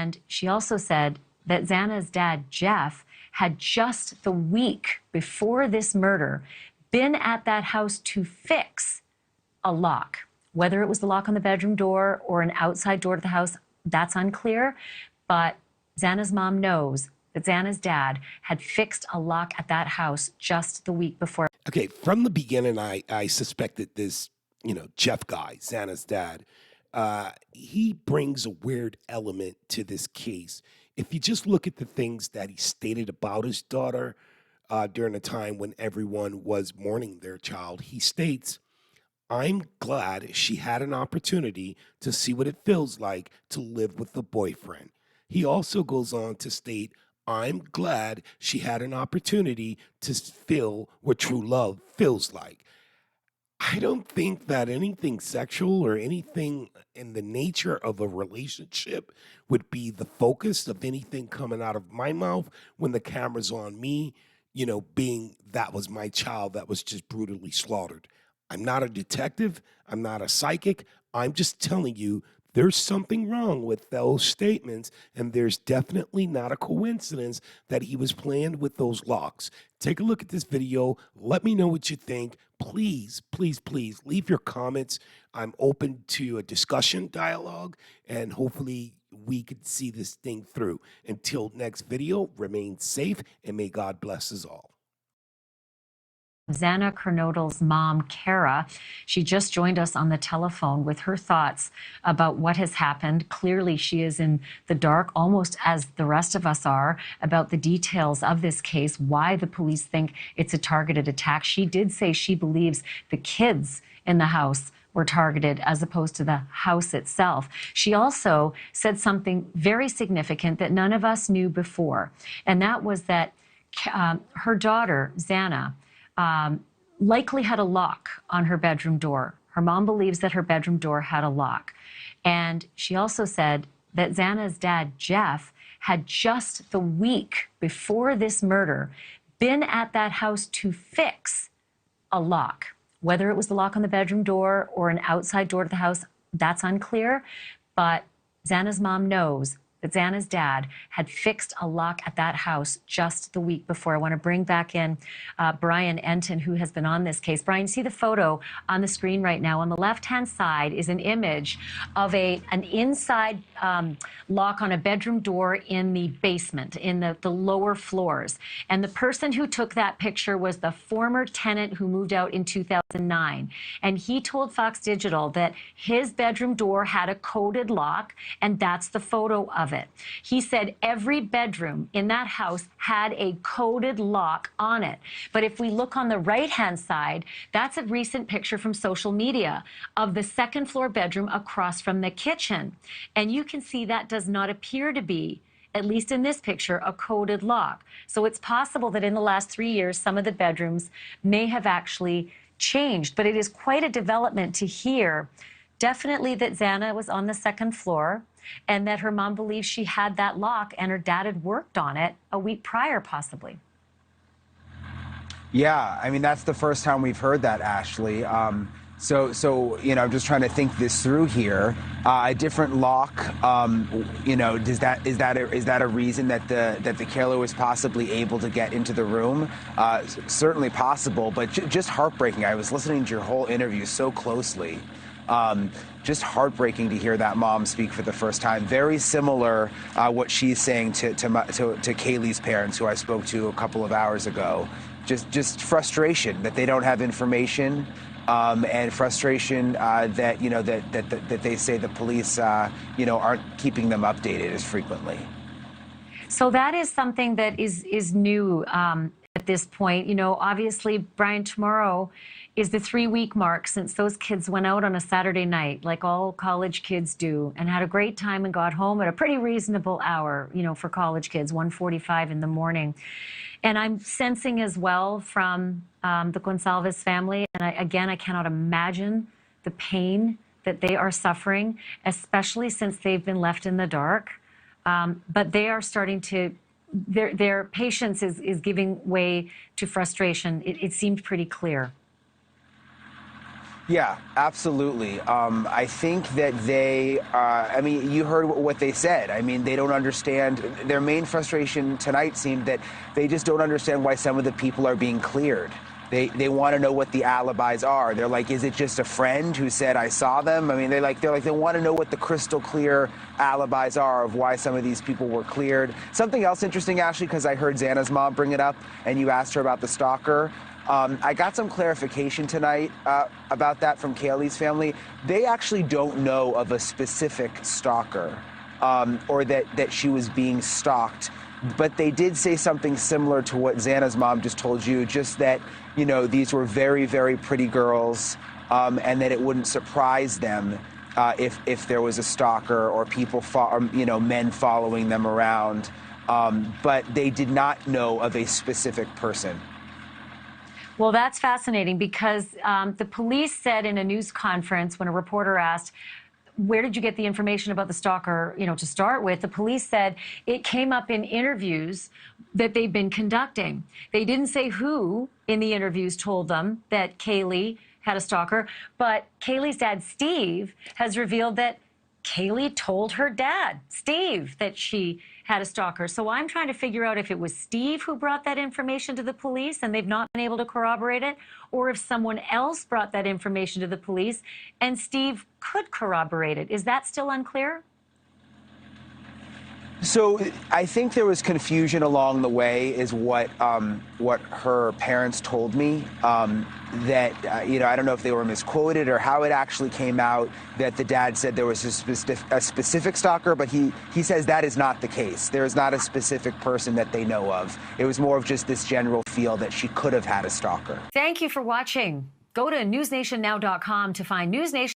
And she also said that XANA'S dad, Jeff, had just the week before this murder been at that house to fix a lock. Whether it was the lock on the bedroom door or an outside door to the house, that's unclear. But XANA'S mom knows that XANA'S dad had fixed a lock at that house just the week before. Okay, from the beginning, I suspected this, Jeff guy, XANA'S dad. He brings a weird element to this case. If you just look at the things that he stated about his daughter during a time when everyone was mourning their child, he states, "I'm glad she had an opportunity to see what it feels like to live with a boyfriend." He also goes on to state, "I'm glad she had an opportunity to feel what true love feels like." I don't think that anything sexual or anything in the nature of a relationship would be the focus of anything coming out of my mouth when the camera's on me, being that was my child that was just brutally slaughtered. I'm not a detective. I'm not a psychic. I'm just telling you there's something wrong with those statements, and there's definitely not a coincidence that he was playing with those locks. Take a look at this video. Let me know what you think. Please, please, please leave your comments. I'm open to a discussion, dialogue, and hopefully we could see this thing through. Until next video, remain safe, and may God bless us all. XANA Kernodle's mom, Kara, she just joined us on the telephone with her thoughts about what has happened. Clearly, she is in the dark, almost as the rest of us are, about the details of this case, why the police think it's a targeted attack. She did say she believes the kids in the house were targeted as opposed to the house itself. She also said something very significant that none of us knew before, and that was that her daughter, XANA, likely had a lock on her bedroom door. Her mom believes that her bedroom door had a lock. And she also said that XANA'S dad, Jeff, had just the week before this murder been at that house to fix a lock. Whether it was the lock on the bedroom door or an outside door to the house, that's unclear. But XANA'S mom knows that XANA'S dad had fixed a lock at that house just the week before. I want to bring back in Brian Enton, who has been on this case. Brian, see the photo on the screen right now. On the left-hand side is an image of an inside lock on a bedroom door in the basement, in the lower floors. And the person who took that picture was the former tenant who moved out in 2009. And he told Fox Digital that his bedroom door had a coded lock, and that's the photo of it. He said every bedroom in that house had a coded lock on it. But if we look on the right-hand side, that's a recent picture from social media of the second floor bedroom across from the kitchen. And you can see that does not appear to be, at least in this picture, a coded lock. So it's possible that in the last 3 years, some of the bedrooms may have actually changed. But it is quite a development to hear, definitely, that XANA was on the second floor, and that her mom believes she had that lock and her dad had worked on it a week prior, possibly. Yeah, I mean, that's the first time we've heard that, Ashley. So I'm just trying to think this through here. A different lock, is that a reason that the killer was possibly able to get into the room? Certainly possible, but just heartbreaking. I was listening to your whole interview so closely. Just heartbreaking to hear that mom speak for the first time. Very similar what she's saying to Kaylee's parents, who I spoke to a couple of hours ago. Just frustration that they don't have information, and frustration that they say the police aren't keeping them updated as frequently. So that is something that is new at this point. Obviously, Brian, tomorrow is the 3-week mark since those kids went out on a Saturday night, like all college kids do, and had a great time and got home at a pretty reasonable hour, for college kids, 1:45 in the morning. And I'm sensing as well from the Gonsalves family, and I cannot imagine the pain that they are suffering, especially since they've been left in the dark. But they are starting to, their patience is giving way to frustration. It seemed pretty clear. Yeah, absolutely. I think that I mean, you heard what they said. I mean, they don't understand. Their main frustration tonight seemed that they just don't understand why some of the people are being cleared. They want to know what the alibis are. They're like, is it just a friend who said I saw them? I mean, they want to know what the crystal clear alibis are of why some of these people were cleared. Something else interesting, Ashley, because I heard Xana's mom bring it up, and you asked her about the stalker. I got some clarification tonight about that from Kaylee's family. They actually don't know of a specific stalker or that she was being stalked. But they did say something similar to what Xana's mom just told you, just that, you know, these were very, very pretty girls and that it wouldn't surprise them if there was a stalker or people, men following them around. But they did not know of a specific person. Well, that's fascinating because the police said in a news conference when a reporter asked, where did you get the information about the stalker, to start with? The police said it came up in interviews that they've been conducting. They didn't say who in the interviews told them that Kaylee had a stalker, but Kaylee's dad, Steve, has revealed that Kaylee told her dad, Steve, that she had a stalker. So I'm trying to figure out if it was Steve who brought that information to the police and they've not been able to corroborate it, or if someone else brought that information to the police and Steve could corroborate it. Is that still unclear? So I think there was confusion along the way, is what her parents told me. That I don't know if they were misquoted or how it actually came out that the dad said there was a specific stalker, but he says that is not the case. There is not a specific person that they know of. It was more of just this general feel that she could have had a stalker. Thank you for watching. Go to newsnationnow.com to find News Nation.